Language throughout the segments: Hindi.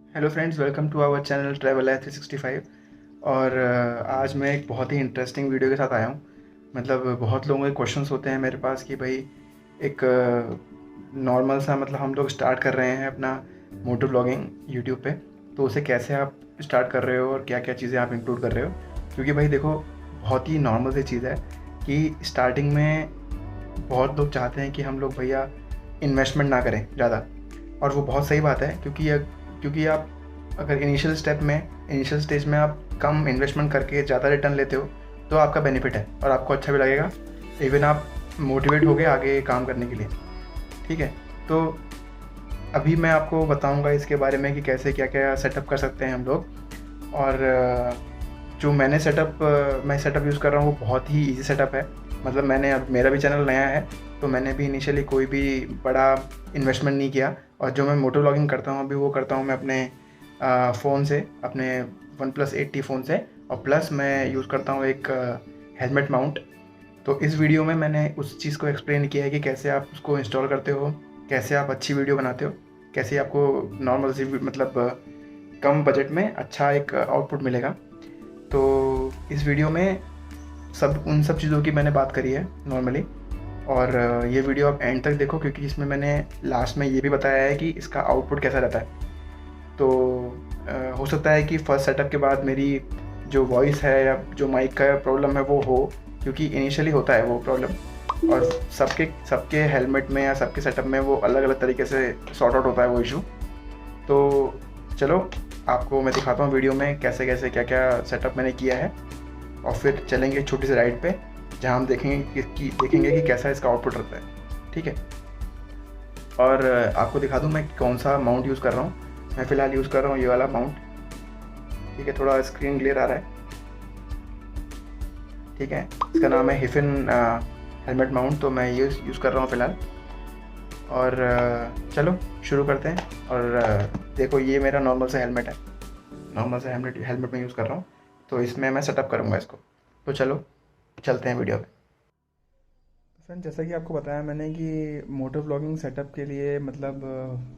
Hello friends, welcome to our channel travel life 365। और आज मैं एक बहुत ही इंटरेस्टिंग वीडियो के साथ आया हूँ। मतलब बहुत लोगों के क्वेश्चंस होते हैं मेरे पास कि भाई एक नॉर्मल सा मतलब हम लोग स्टार्ट कर रहे हैं अपना मोटो ब्लॉगिंग यूट्यूब पे। तो उसे कैसे आप स्टार्ट कर रहे हो और क्या क्या चीज़ें आप इंक्लूड कर रहे हो, क्योंकि भाई देखो, बहुत ही नॉर्मल सी चीज़ है कि स्टार्टिंग में बहुत लोग चाहते हैं कि हम लोग भैया इन्वेस्टमेंट ना करें ज़्यादा। और वो बहुत सही बात है, क्योंकि आप अगर इनिशियल स्टेज में आप कम इन्वेस्टमेंट करके ज़्यादा रिटर्न लेते हो तो आपका बेनिफिट है और आपको अच्छा भी लगेगा। इवन आप मोटिवेट हो गए आगे काम करने के लिए। ठीक है, तो अभी मैं आपको बताऊंगा इसके बारे में कि कैसे क्या क्या सेटअप कर सकते हैं हम लोग। और जो मैं सेटअप यूज़ कर रहा हूँ वो बहुत ही इजी सेटअप है। मतलब मैंने अब मेरा भी चैनल नया है, तो मैंने भी इनिशियली कोई भी बड़ा इन्वेस्टमेंट नहीं किया। और जो मैं मोटो व्लॉगिंग करता हूँ अभी वो करता हूँ मैं अपने फ़ोन से, अपने OnePlus 8T फ़ोन से। और प्लस मैं यूज़ करता हूँ एक हेलमेट माउंट। तो इस वीडियो में मैंने उस चीज़ को एक्सप्लेन किया है कि कैसे आप उसको इंस्टॉल करते हो, कैसे आप अच्छी वीडियो बनाते हो, कैसे आपको नॉर्मल सी मतलब कम बजट में अच्छा एक आउटपुट मिलेगा। तो इस वीडियो में उन सब चीज़ों की मैंने बात करी है नॉर्मली। और ये वीडियो आप एंड तक देखो, क्योंकि इसमें मैंने लास्ट में ये भी बताया है कि इसका आउटपुट कैसा रहता है। तो हो सकता है कि फर्स्ट सेटअप के बाद मेरी जो वॉइस है या जो माइक का प्रॉब्लम है वो हो, क्योंकि इनिशियली होता है वो प्रॉब्लम। और सबके सबके हेलमेट में या सबके सेटअप में वो अलग अलग तरीके से सॉर्ट आउट होता है वो इशू। तो चलो, आपको मैं दिखाता हूँ वीडियो में कैसे कैसे क्या क्या सेटअप मैंने किया है। और फिर चलेंगे एक छोटी सी राइड पे, जहाँ हम देखेंगे कि कैसा इसका आउटपुट रहता है। ठीक है, और आपको दिखा दूँ मैं कौन सा माउंट यूज़ कर रहा हूँ। मैं फ़िलहाल यूज़ कर रहा हूँ ये वाला माउंट। ठीक है, थोड़ा स्क्रीन क्लियर आ रहा है। ठीक है, इसका नाम है हिफिन हेलमेट माउंट, तो मैं यूज़ कर रहा हूँ फ़िलहाल। और चलो शुरू करते हैं। और देखो, ये मेरा नॉर्मल सा हेलमेट है। नॉर्मल सा हेलमेट हेलमेट में यूज़ कर रहा हूँ, तो इसमें मैं सेटअप करूँगा इसको। तो चलो चलते हैं वीडियो पे। फ्रेंड, जैसा कि आपको बताया मैंने कि मोटर व्लॉगिंग सेटअप के लिए मतलब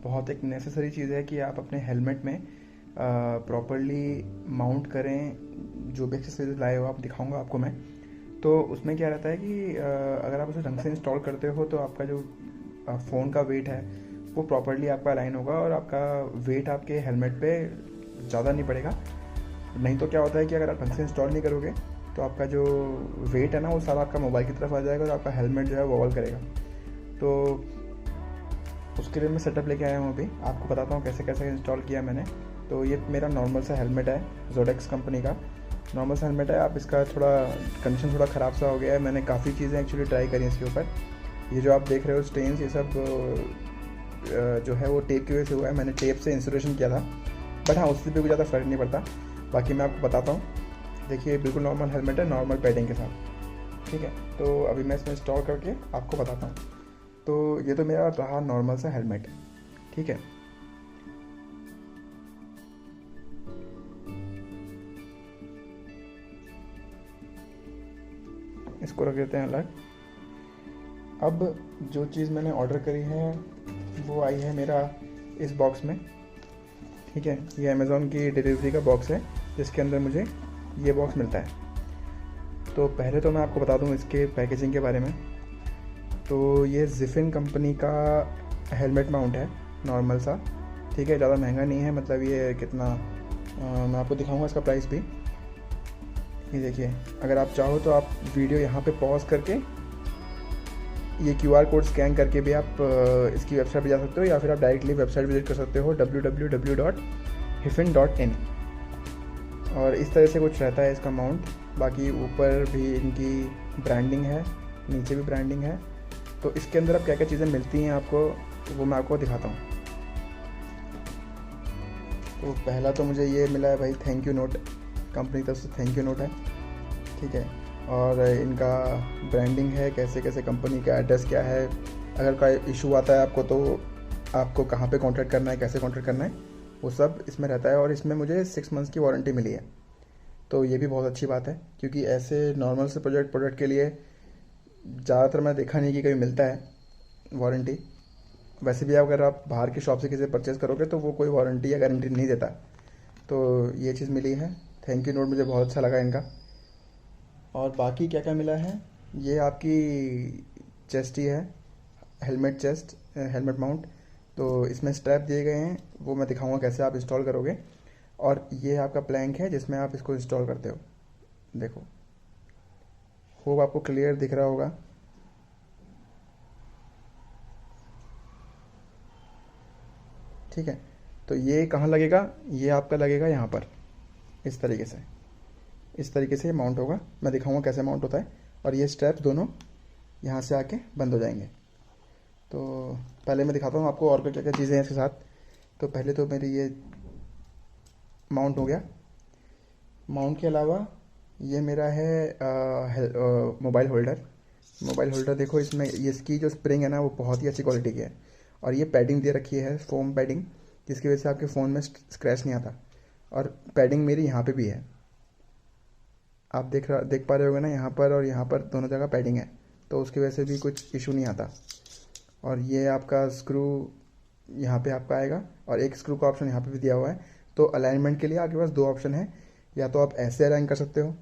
बहुत एक नेसेसरी चीज़ है कि आप अपने हेलमेट में प्रॉपरली माउंट करें। जो भी एक्सेसरीज लाए हो आप, दिखाऊंगा आपको मैं। तो उसमें क्या रहता है कि अगर आप उसे ढंग से इंस्टॉल करते हो तो आपका जो फ़ोन का वेट है वो प्रॉपरली आपका अलाइन होगा और आपका वेट आपके हेलमेट पे ज़्यादा नहीं पड़ेगा। नहीं तो क्या होता है कि अगर आप ढंग से इंस्टॉल नहीं करोगे तो आपका जो वेट है ना वो सारा आपका मोबाइल की तरफ आ जाएगा और आपका हेलमेट जो है वॉबल करेगा। तो उसके लिए मैं सेटअप लेके आया हूँ। अभी आपको बताता हूँ कैसे कैसे इंस्टॉल किया मैंने। तो ये मेरा नॉर्मल सा हेलमेट है, जोडेक्स कंपनी का नॉर्मल सा हेलमेट है। आप इसका थोड़ा कंडीशन थोड़ा ख़राब सा हो गया है। मैंने काफ़ी चीज़ें एक्चुअली ट्राई करी इसके ऊपर। ये जो आप देख रहे हो स्टेन्स, ये सब जो है वो टेप की वजह से हुआ है। मैंने टेप से इंस्टॉलेशन किया था, बट हाँ उससे भी कोई ज़्यादा फ़र्क नहीं पड़ता। बाकी मैं आपको बताता हूँ। देखिए, बिल्कुल नॉर्मल हेलमेट है, नॉर्मल पैडिंग के साथ। ठीक है, तो अभी मैं इसमें इंस्टॉल करके आपको बताता हूँ। तो ये तो मेरा रहा नॉर्मल सा हेलमेट। ठीक है, इसको रख देते हैं अलग। अब जो चीज़ मैंने ऑर्डर करी है वो आई है मेरा इस बॉक्स में। ठीक है, ये अमेज़ॉन की डिलीवरी का बॉक्स है जिसके अंदर मुझे ये बॉक्स मिलता है। तो पहले तो मैं आपको बता दूं इसके पैकेजिंग के बारे में। तो ये जिफिन कंपनी का हेलमेट माउंट है, नॉर्मल सा। ठीक है, ज़्यादा महंगा नहीं है। मतलब ये कितना, मैं आपको दिखाऊंगा इसका प्राइस भी। ये देखिए, अगर आप चाहो तो आप वीडियो यहाँ पे पॉज करके ये QR कोड स्कैन करके भी आप इसकी वेबसाइट पे जा सकते हो, या फिर आप डायरेक्टली वेबसाइट विजिट कर सकते हो www.hifin.in। और इस तरह से कुछ रहता है इसका माउंट। बाकी ऊपर भी इनकी ब्रांडिंग है, नीचे भी ब्रांडिंग है। तो इसके अंदर अब क्या क्या चीज़ें मिलती हैं आपको, वो मैं आपको दिखाता हूँ। तो पहला तो मुझे ये मिला है भाई, थैंक यू नोट। कंपनी की तरफ से थैंक यू नोट है। ठीक है, और इनका ब्रांडिंग है, कैसे कैसे कंपनी का एड्रेस क्या है, अगर कोई इशू आता है आपको तो आपको कहाँ पे कांटेक्ट करना है, कैसे कांटेक्ट करना है, वो सब इसमें रहता है। और इसमें मुझे 6 मंथ्स की वारंटी मिली है। तो ये भी बहुत अच्छी बात है, क्योंकि ऐसे नॉर्मल से प्रोडक्ट के लिए ज़्यादातर मैं देखा नहीं कि कभी मिलता है वारंटी। वैसे भी अगर आप बाहर की शॉप से किसी परचेज़ करोगे तो वो कोई वारंटी या गारंटी नहीं देता। तो ये चीज़ मिली है। थैंक यू नोट मुझे बहुत अच्छा लगा इनका। और बाकी क्या क्या मिला है, ये आपकी चेस्ट ही है, हेलमेट चेस्ट, हेलमेट माउंट। तो इसमें स्ट्रैप दिए गए हैं, वो मैं दिखाऊंगा कैसे आप इंस्टॉल करोगे। और ये आपका प्लैंक है जिसमें आप इसको इंस्टॉल करते हो। देखो, होप आपको क्लियर दिख रहा होगा। ठीक है, तो ये कहाँ लगेगा, ये आपका लगेगा यहाँ पर, इस तरीके से। इस तरीके से ये माउंट होगा, मैं दिखाऊंगा कैसे माउंट होता है। और ये स्ट्रैप्स दोनों यहाँ से आके बंद हो जाएंगे। तो पहले मैं दिखाता हूँ आपको और क्या क्या चीज़ें हैं इसके साथ। तो पहले तो मेरी ये माउंट हो गया। माउंट के अलावा ये मेरा है मोबाइल होल्डर। मोबाइल होल्डर देखो, इसमें ये इसकी जो स्प्रिंग है ना वो बहुत ही अच्छी क्वालिटी की है। और ये पैडिंग दे रखी है, फोम पैडिंग, जिसकी वजह से आपके फ़ोन में स्क्रैच नहीं आता। और पैडिंग मेरी यहाँ पे भी है, आप देख पा रहे होगे ना, यहाँ पर और यहाँ पर दोनों जगह पैडिंग है। तो उसकी वजह से भी कुछ इशू नहीं आता। और ये आपका स्क्रू यहाँ पे आपका आएगा, और एक स्क्रू का ऑप्शन यहाँ पे भी दिया हुआ है। तो अलाइनमेंट के लिए आपके पास दो ऑप्शन है, या तो आप ऐसे अलाइन कर सकते हो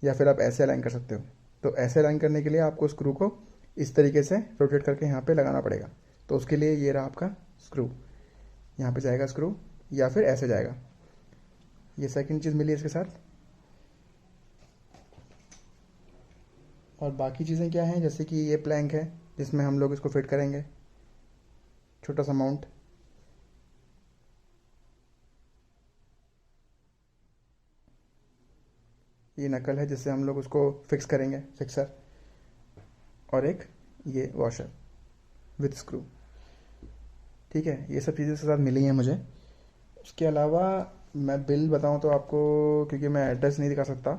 या फिर आप ऐसे अलाइन कर सकते हो। तो ऐसे अलाइन करने के लिए आपको स्क्रू को इस तरीके से रोटेट करके यहाँ पे लगाना पड़ेगा। तो उसके लिए ये रहा आपका स्क्रू, यहाँ पे जाएगा स्क्रू, या फिर ऐसे जाएगा। ये सेकंड चीज़ मिली इसके साथ। और बाकी चीज़ें क्या हैं, जैसे कि ये प्लैंक है जिसमें हम लोग इसको फिट करेंगे, छोटा सा माउंट। ये नकल है जिससे हम लोग उसको फिक्स करेंगे, फिक्सर। और एक ये वॉशर विथ स्क्रू। ठीक है, ये सब चीज़ें इसके साथ मिली हैं मुझे। उसके अलावा मैं बिल बताऊं तो आपको, क्योंकि मैं एड्रेस नहीं दिखा सकता,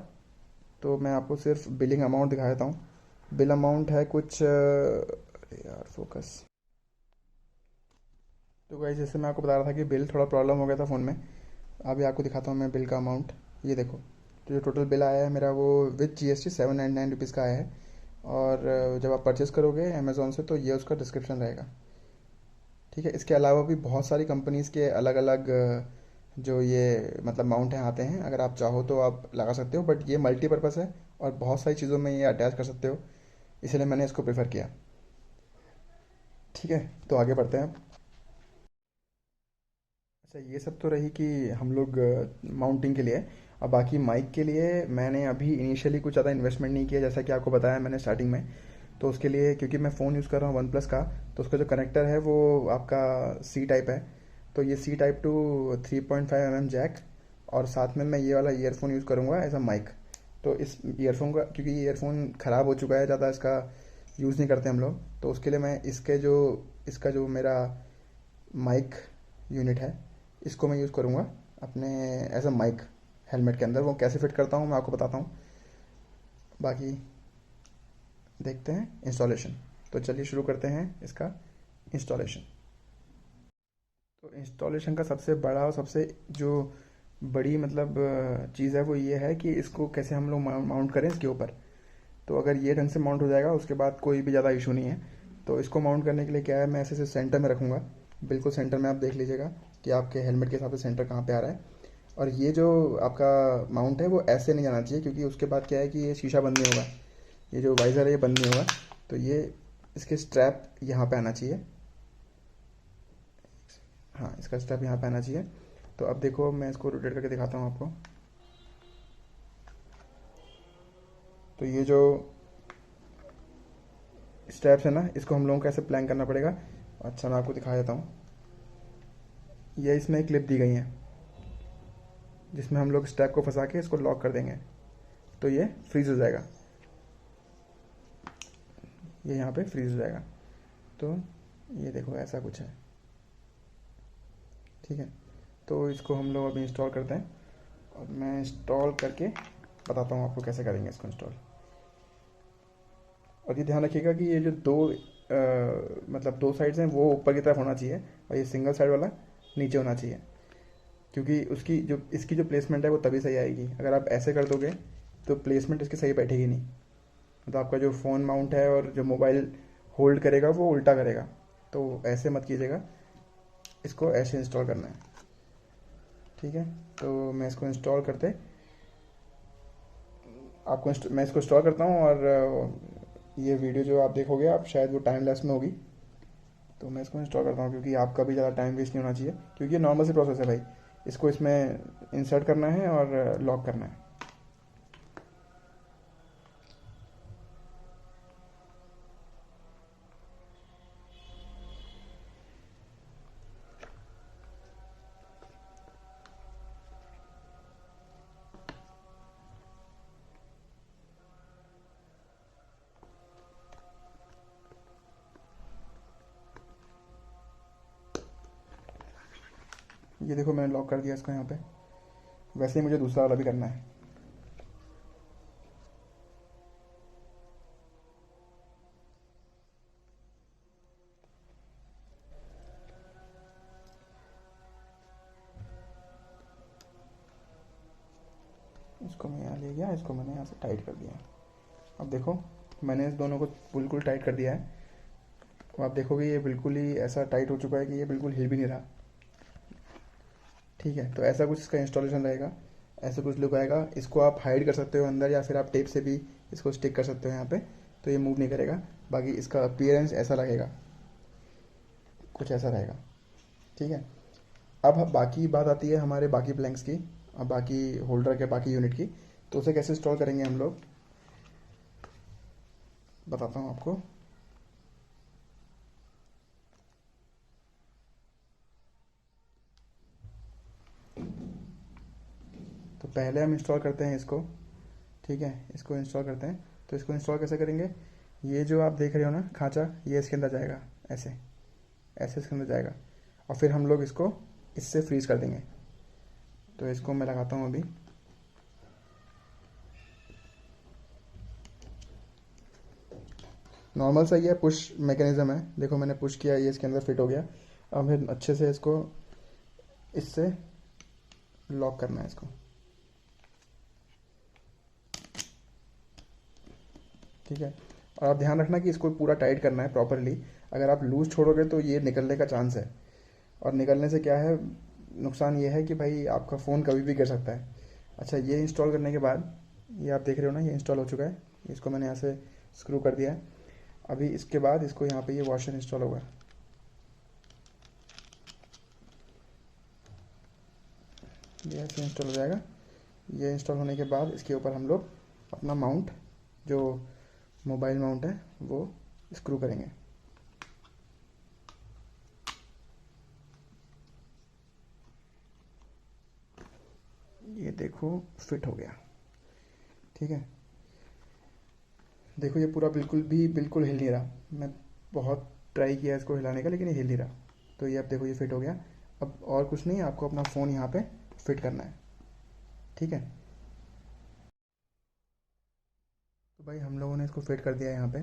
तो मैं आपको सिर्फ बिलिंग अमाउंट दिखा देता हूँ। बिल अमाउंट है कुछ अरे यार फोकस। तो गाइस, जैसे मैं आपको बता रहा था कि बिल थोड़ा प्रॉब्लम हो गया था फ़ोन में। अभी आपको दिखाता हूँ मैं बिल का अमाउंट। ये देखो, तो जो टोटल बिल आया है मेरा वो विथ GST 799 रुपीज़ का आया है। और जब आप परचेज़ करोगे अमेज़ोन से तो ये उसका डिस्क्रिप्शन रहेगा। ठीक है, इसके अलावा भी बहुत सारी कंपनीज़ के अलग अलग जो ये मतलब माउंट हैं आते हैं। अगर आप चाहो तो आप लगा सकते हो, बट ये मल्टीपर्पज़ है और बहुत सारी चीज़ों में ये अटैच कर सकते हो, इसलिए मैंने इसको प्रेफर किया। ठीक है, तो आगे बढ़ते हैं। अच्छा, ये सब तो रही कि हम लोग माउंटिंग के लिए। अब बाकी माइक के लिए मैंने अभी इनिशियली कुछ ज़्यादा इन्वेस्टमेंट नहीं किया, जैसा कि आपको बताया मैंने स्टार्टिंग में। तो उसके लिए, क्योंकि मैं फ़ोन यूज़ कर रहा हूँ वन प्लस का, तो उसका जो कनेक्टर है वो आपका सी टाइप है। तो ये C type to 3.5 mm jack, और साथ में मैं ये वाला ईयरफोन यूज़ करूँगा एज अ माइक। तो इस ईयरफोन का, क्योंकि ये ईयरफोन ख़राब हो चुका है, ज़्यादा इसका यूज़ नहीं करते हम लोग, तो उसके लिए मैं इसका जो मेरा माइक यूनिट है, इसको मैं यूज़ करूँगा अपने एज अ माइक हेलमेट के अंदर। वो कैसे फिट करता हूँ मैं आपको बताता हूँ। बाकी देखते हैं इंस्टॉलेशन। तो चलिए शुरू करते हैं इसका इंस्टॉलेशन। तो इंस्टॉलेशन का सबसे बड़ा और सबसे जो बड़ी मतलब चीज़ है वो ये है कि इसको कैसे हम लोग माउंट करें इसके ऊपर। तो अगर ये ढंग से माउंट हो जाएगा उसके बाद कोई भी ज़्यादा इशू नहीं है। तो इसको माउंट करने के लिए क्या है, मैं ऐसे से सेंटर में रखूँगा, बिल्कुल सेंटर में। आप देख लीजिएगा कि आपके हेलमेट के हिसाब से सेंटर कहाँ पे आ रहा है। और ये जो आपका माउंट है वो ऐसे नहीं जाना चाहिए, क्योंकि उसके बाद क्या है कि ये शीशा बंद नहीं होगा, ये जो वाइज़र है ये बंद नहीं होगा। तो ये इसके स्ट्रैप यहाँ पे आना चाहिए। हाँ, इसका स्ट्रैप यहाँ पे आना चाहिए। तो अब देखो, मैं इसको रोटेट करके दिखाता हूँ आपको। तो ये जो स्ट्रैप्स है ना, इसको हम लोगों को ऐसे प्लान करना पड़ेगा। अच्छा, मैं आपको दिखा देता हूँ। ये इसमें क्लिप दी गई है जिसमें हम लोग स्ट्रैप को फंसा के इसको लॉक कर देंगे, तो ये फ्रीज़ हो जाएगा। ये यहाँ पे फ्रीज़ हो जाएगा। तो ये देखो, ऐसा कुछ है। ठीक है, तो इसको हम लोग अभी इंस्टॉल करते हैं, और मैं इंस्टॉल करके बताता हूँ आपको कैसे करेंगे इसको इंस्टॉल। और ये ध्यान रखिएगा कि ये जो मतलब दो साइड्स हैं वो ऊपर की तरफ होना चाहिए, और ये सिंगल साइड वाला नीचे होना चाहिए। क्योंकि इसकी जो प्लेसमेंट है वो तभी सही आएगी। अगर आप ऐसे कर दोगे तो प्लेसमेंट इसकी सही बैठेगी नहीं, मतलब आपका जो फ़ोन माउंट है और जो मोबाइल होल्ड करेगा वो उल्टा करेगा। तो ऐसे मत कीजिएगा, इसको ऐसे इंस्टॉल करना है। ठीक है, तो मैं इसको इंस्टॉल करते मैं इसको इंस्टॉल करता हूँ, और ये वीडियो जो आप देखोगे आप शायद वो टाइम लेस में होगी। तो मैं इसको इंस्टॉल करता हूँ क्योंकि आपका भी ज़्यादा टाइम वेस्ट नहीं होना चाहिए, क्योंकि ये नॉर्मल सी प्रोसेस है भाई। इसको इसमें इंसर्ट करना है और लॉक करना है। ये देखो मैंने लॉक कर दिया इसको यहाँ पे। वैसे ही मुझे दूसरा वाला भी करना है। इसको मैं यहाँ ले गया, इसको मैंने यहाँ से टाइट कर दिया। अब देखो मैंने इस दोनों को बिल्कुल टाइट कर दिया है। अब आप देखोगे ये बिल्कुल ही ऐसा टाइट हो चुका है कि ये बिल्कुल हिल भी नहीं रहा। ठीक है, तो ऐसा कुछ इसका इंस्टॉलेशन रहेगा, ऐसा कुछ लुक आएगा। इसको आप हाइड कर सकते हो अंदर, या फिर आप टेप से भी इसको स्टिक कर सकते हो यहाँ पे, तो ये मूव नहीं करेगा। बाकी इसका अपीयरेंस ऐसा लगेगा, कुछ ऐसा रहेगा। ठीक है, अब बाकी बात आती है हमारे बाकी प्लैंक्स की, अब बाकी होल्डर के बाकी यूनिट की। तो उसे कैसे इंस्टॉल करेंगे हम लोग, बताता हूँ आपको। तो पहले हम इंस्टॉल करते हैं इसको। ठीक है, इसको इंस्टॉल करते हैं। तो इसको इंस्टॉल कैसे करेंगे, ये जो आप देख रहे हो ना खांचा, ये इसके अंदर जाएगा, ऐसे ऐसे इसके अंदर जाएगा, और फिर हम लोग इसको इससे फ्रीज कर देंगे। तो इसको मैं लगाता हूँ अभी। नॉर्मल सा ये पुश मैकेनिज्म है, देखो मैंने पुश किया, ये इसके अंदर फिट हो गया। अब फिर अच्छे से इसको इससे लॉक करना है इसको। ठीक है, और आप ध्यान रखना कि इसको पूरा टाइट करना है प्रॉपरली। अगर आप लूज छोड़ोगे तो ये निकलने का चांस है, और निकलने से क्या है, नुकसान ये है कि भाई आपका फ़ोन कभी भी गिर सकता है। अच्छा, ये इंस्टॉल करने के बाद, ये आप देख रहे हो ना, ये इंस्टॉल हो चुका है। इसको मैंने यहाँ से स्क्रू कर दिया है। अभी इसके बाद इसको यहाँ पे ये वॉशर इंस्टॉल होगा। ये ऐसे इंस्टॉल हो जाएगा। ये इंस्टॉल होने के बाद इसके ऊपर हम लोग अपना माउंट, जो मोबाइल माउंट है, वो स्क्रू करेंगे। ये देखो फिट हो गया। ठीक है, देखो ये पूरा बिल्कुल हिल नहीं रहा। मैं बहुत ट्राई किया इसको हिलाने का, लेकिन ये हिल नहीं रहा। तो ये अब देखो ये फिट हो गया। अब और कुछ नहीं, आपको अपना फ़ोन यहाँ पे फिट करना है। ठीक है, तो भाई हम लोगों ने इसको फिट कर दिया है यहाँ पे।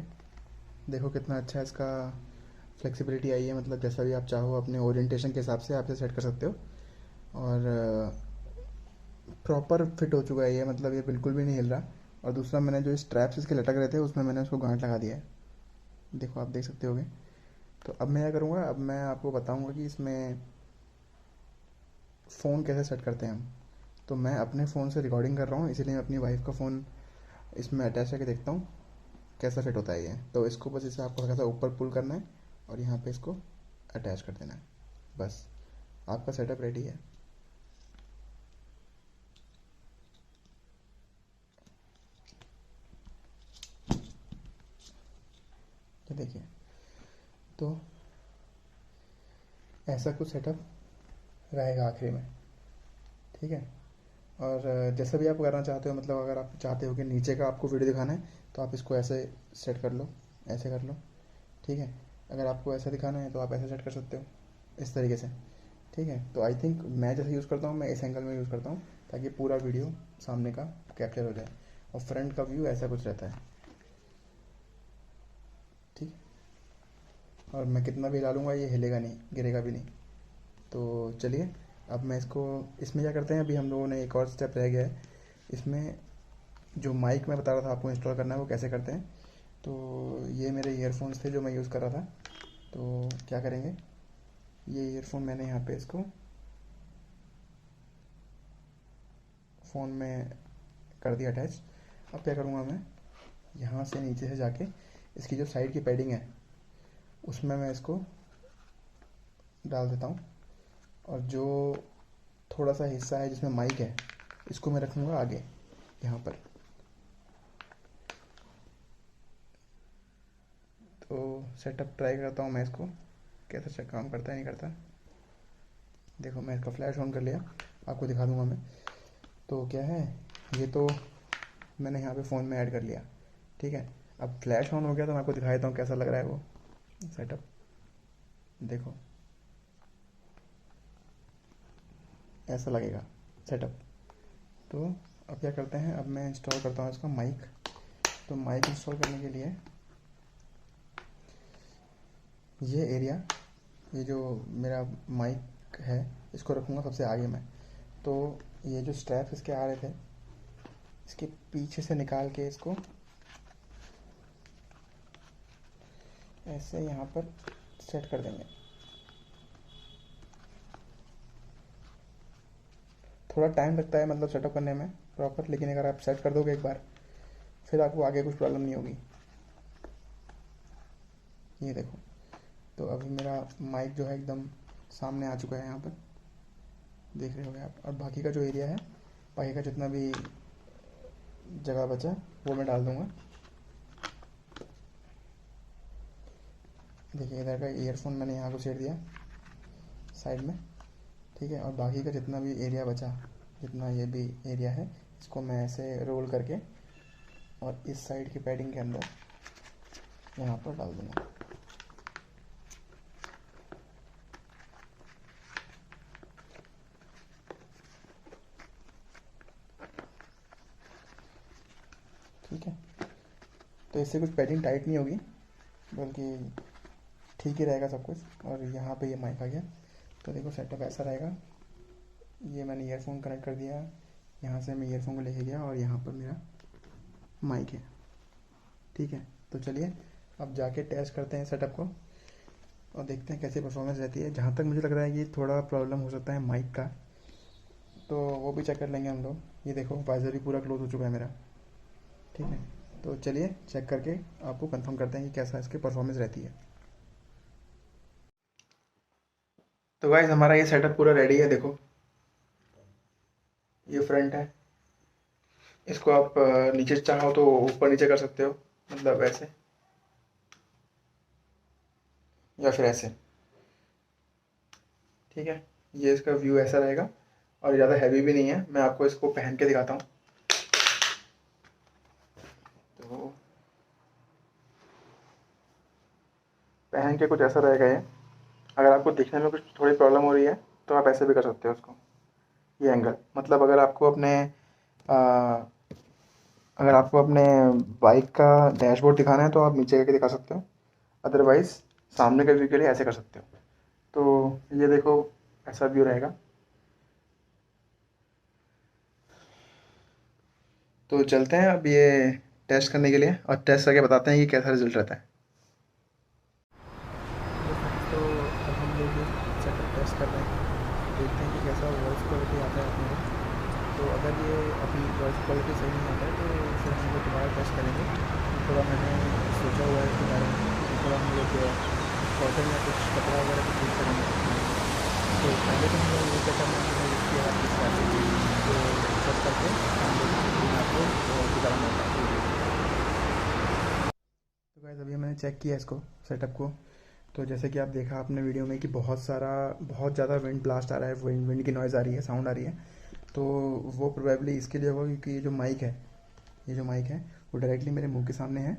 देखो कितना अच्छा इसका फ्लेक्सिबिलिटी आई है, मतलब जैसा भी आप चाहो अपने ओरिएंटेशन के हिसाब से आप इसे सेट कर सकते हो। और प्रॉपर फिट हो चुका है ये, मतलब ये बिल्कुल भी नहीं हिल रहा। और दूसरा, मैंने जो स्ट्रैप्स इसके लटक रहे थे उसमें मैंने उसको गांठ लगा दिया है। देखो आप देख सकते होगे। तो अब मैं क्या करूँगा, अब मैं आपको बताऊँगा कि इसमें फ़ोन कैसे सेट करते हैं हम। तो मैं अपने फ़ोन से रिकॉर्डिंग कर रहा हूँ, इसीलिए मैं अपनी वाइफ का फ़ोन इसमें अटैच करके देखता हूँ कैसा फिट होता है ये। तो इसको बस इसे आपको हल्का सा ऊपर पुल करना है, और यहाँ पे इसको अटैच कर देना है। बस आपका सेटअप रेडी है। ये देखिए, तो ऐसा कुछ सेटअप रहेगा आखिरी में। ठीक है, और जैसा भी आप करना चाहते हो, मतलब अगर आप चाहते हो कि नीचे का आपको वीडियो दिखाना है, तो आप इसको ऐसे सेट कर लो, ऐसे कर लो। ठीक है, अगर आपको ऐसा दिखाना है तो आप ऐसे सेट कर सकते हो, इस तरीके से। ठीक है, तो आई थिंक मैं जैसे यूज़ करता हूँ, मैं इस एंगल में यूज़ करता हूँ ताकि पूरा वीडियो सामने का कैप्चर हो जाए। और फ्रंट का व्यू ऐसा कुछ रहता है। ठीक, और मैं कितना भी हिला लूँगा ये हिलेगा नहीं, गिरेगा भी नहीं। तो चलिए, अब मैं इसको, इसमें क्या करते हैं, अभी हम लोगों ने एक और स्टेप रह गया है इसमें। जो माइक मैं बता रहा था आपको इंस्टॉल करना है, वो कैसे करते हैं। तो ये मेरे ईयरफोन्स थे जो मैं यूज़ कर रहा था। तो क्या करेंगे, ये ईयरफोन मैंने यहाँ पे इसको फ़ोन में कर दिया अटैच। अब क्या करूँगा, मैं यहाँ से नीचे से जाके इसकी जो साइड की पैडिंग है उसमें मैं इसको डाल देता हूँ, और जो थोड़ा सा हिस्सा है जिसमें माइक है इसको मैं रखूँगा आगे यहाँ पर। तो सेटअप ट्राई करता हूँ मैं इसको, कैसा चेक काम करता है नहीं करता। देखो मैं इसका फ्लैश ऑन कर लिया, आपको दिखा दूँगा मैं। तो क्या है, ये तो मैंने यहाँ पे फ़ोन में ऐड कर लिया, ठीक है। अब फ्लैश ऑन हो गया तो मैं आपको दिखा देता हूँ कैसा लग रहा है वो सेटअप। देखो ऐसा लगेगा सेटअप। तो अब क्या करते हैं, अब मैं इंस्टॉल करता हूँ इसका माइक। तो माइक इंस्टॉल करने के लिए ये एरिया, ये जो मेरा माइक है इसको रखूँगा सबसे आगे में। तो ये जो स्ट्रैप इसके आ रहे थे इसके पीछे से निकाल के इसको ऐसे यहाँ पर सेट कर देंगे। थोड़ा टाइम लगता है मतलब सेटअप करने में प्रॉपर, लेकिन अगर आप सेट कर दोगे एक बार फिर आपको आगे कुछ प्रॉब्लम नहीं होगी। ये देखो, तो अभी मेरा माइक जो है एकदम सामने आ चुका है, यहाँ पर देख रहे होगे आप। और बाकी का जो एरिया है, बाकी का जितना भी जगह बचा वो मैं डाल दूँगा। देखिए इधर का ईयरफोन मैंने यहाँ को सेट दिया साइड में, ठीक है। और बाकी का जितना भी एरिया बचा, जितना ये भी एरिया है, इसको मैं ऐसे रोल करके और इस साइड की पैडिंग के अंदर यहाँ पर डाल दूँगा। ठीक है, तो इससे कुछ पैडिंग टाइट नहीं होगी, बल्कि ठीक ही रहेगा सब कुछ। और यहाँ पे ये माइक आ गया, तो देखो सेटअप ऐसा रहेगा। ये मैंने ईयरफोन कनेक्ट कर दिया, यहाँ से मैं ईयरफोन को लेके गया और यहाँ पर मेरा माइक है, ठीक है। तो चलिए अब जाके टेस्ट करते हैं सेटअप को और देखते हैं कैसी परफॉर्मेंस रहती है। जहाँ तक मुझे लग रहा है कि थोड़ा प्रॉब्लम हो सकता है माइक का, तो वो भी चेक कर लेंगे हम लोग। ये देखो वाइज़र भी पूरा क्लोज हो चुका है मेरा, ठीक है। तो चलिए चेक करके आपको कंफर्म करते हैं कि कैसा इसकी परफॉर्मेंस रहती है। तो गाइस हमारा ये सेटअप पूरा रेडी है। देखो ये फ्रंट है, इसको आप नीचे चाहो तो ऊपर नीचे कर सकते हो, मतलब ऐसे या फिर ऐसे, ठीक है। ये इसका व्यू ऐसा रहेगा और ज़्यादा हैवी भी नहीं है। मैं आपको इसको पहन के दिखाता हूँ। तो पहन के कुछ ऐसा रहेगा ये। अगर आपको दिखने में कुछ थोड़ी प्रॉब्लम हो रही है तो आप ऐसे भी कर सकते हो उसको, ये एंगल। मतलब अगर आपको अपने बाइक का डैशबोर्ड दिखाना है तो आप नीचे करके दिखा सकते हो, अदरवाइज़ सामने के व्यू के लिए ऐसे कर सकते हो। तो ये देखो ऐसा व्यू रहेगा। तो चलते हैं अब ये टेस्ट करने के लिए और टेस्ट करके बताते हैं कि कैसा रिजल्ट रहता है। तो अब हम लोग ये सेटअप टेस्ट कर रहे हैं, देखते हैं कि कैसा वॉइस क्वालिटी आता है अपने को। तो अगर ये अपनी वॉइस क्वालिटी सही नहीं आता है तो फिर हम लोग दोबारा टेस्ट करेंगे। थोड़ा मैंने सोचा हुआ है इसके बारे में कि थोड़ा हम लोग कॉटन या कुछ कपड़ा वगैरह भी यूज़ करेंगे। तो पहले तो हम लोग ये क्या करना है, इसकी आप स्ट्रैटेजी तो सब करके हम लोग आपको दोबारा मौका देंगे। तो गाइस अभी मैंने चेक किया इसको, सेटअप को। तो जैसे कि आप देखा आपने वीडियो में कि बहुत ज़्यादा विंड ब्लास्ट आ रहा है, विंड की नॉइज़ आ रही है, साउंड आ रही है। तो वो प्रोबेबली इसके लिए होगा क्योंकि ये जो माइक है वो डायरेक्टली मेरे मुंह के सामने है।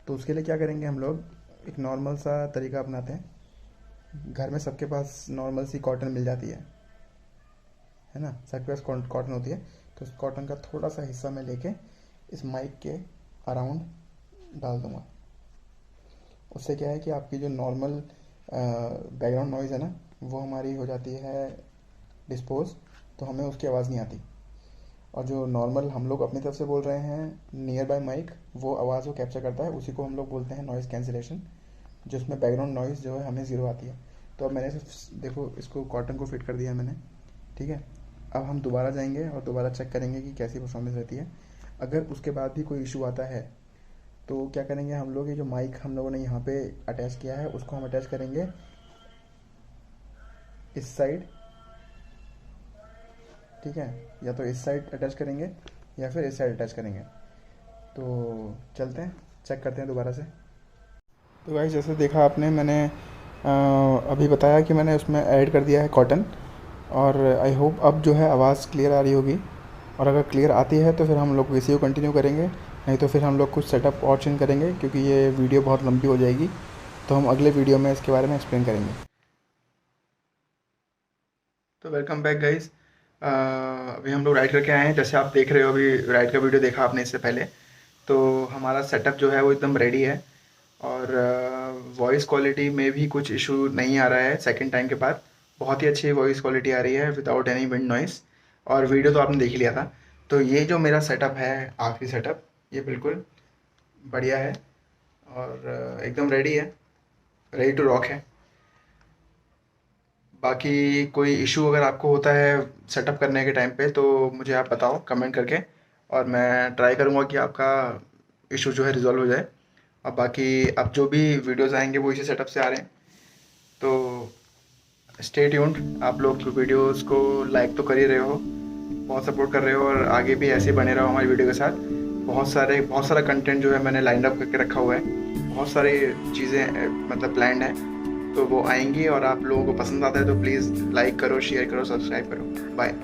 तो उसके लिए क्या करेंगे, हम लोग एक नॉर्मल सा तरीका अपनाते हैं। घर में सबके पास नॉर्मल सी कॉटन मिल जाती है ना, सबके पास कॉटन होती है। तो उस कॉटन का थोड़ा सा हिस्सा मैं लेके इस माइक के अराउंड डाल दूँगा। उससे क्या है कि आपकी जो नॉर्मल बैकग्राउंड नॉइज़ है ना, वो हमारी हो जाती है डिस्पोज, तो हमें उसकी आवाज़ नहीं आती। और जो नॉर्मल हम लोग अपनी तरफ से बोल रहे हैं नियर बाय माइक, वो आवाज़ वो कैप्चर करता है, उसी को हम लोग बोलते हैं नॉइज़ कैंसिलेशन। जिसमें बैकग्राउंड नॉइज़ जो है हमें ज़ीरो आती है। तो अब मैंने देखो इसको कॉटन को फिट कर दिया मैंने, ठीक है। अब हम दोबारा जाएंगे और दोबारा चेक करेंगे कि कैसी परफॉर्मेंस रहती है। अगर उसके बाद भी कोई इशू आता है तो क्या करेंगे हम लोग, ये जो माइक हम लोगों ने यहाँ पे अटैच किया है उसको हम अटैच करेंगे इस साइड, ठीक है। या तो इस साइड अटैच करेंगे या फिर इस साइड अटैच करेंगे। तो चलते हैं चेक करते हैं दोबारा से। तो गाइस जैसे देखा आपने, मैंने अभी बताया कि मैंने उसमें ऐड कर दिया है कॉटन, और आई होप अब जो है आवाज़ क्लियर आ रही होगी। और अगर क्लियर आती है तो फिर हम लोग इसी को कंटिन्यू करेंगे, नहीं तो फिर हम लोग कुछ सेटअप और चेंज करेंगे क्योंकि ये वीडियो बहुत लंबी हो जाएगी। तो हम अगले वीडियो में इसके बारे में एक्सप्लेन करेंगे। तो वेलकम बैक गाइस। अभी हम लोग राइड करके आए हैं, जैसे आप देख रहे हो, अभी राइड का वीडियो देखा आपने इससे पहले। तो हमारा सेटअप जो है वो एकदम रेडी है, और वॉइस क्वालिटी में भी कुछ इशू नहीं आ रहा है। सेकंड टाइम के बाद बहुत ही अच्छी वॉइस क्वालिटी आ रही है विदाउट एनी विंड नॉइस। और वीडियो तो आपने देख ही लिया था। तो ये जो मेरा सेटअप है, आखिरी सेटअप, ये बिल्कुल बढ़िया है और एकदम रेडी है, रेडी टू रॉक है। बाकी कोई इशू अगर आपको होता है सेटअप करने के टाइम पे तो मुझे आप बताओ कमेंट करके, और मैं ट्राई करूँगा कि आपका इशू जो है रिजॉल्व हो जाए। और बाकी अब जो भी वीडियोस आएंगे वो इसी सेटअप से आ रहे हैं। तो स्टे ट्यून्ड। आप लोग वीडियोस को लाइक तो कर ही रहे हो, बहुत सपोर्ट कर रहे हो, और आगे भी ऐसे बने रहो हमारी वीडियो के साथ। बहुत सारा कंटेंट जो है मैंने लाइन अप करके रखा हुआ है, बहुत सारी चीज़ें मतलब प्लान्ड है। तो वो आएंगी, और आप लोगों को पसंद आता है तो प्लीज़ लाइक करो, शेयर करो, सब्सक्राइब करो। बाय।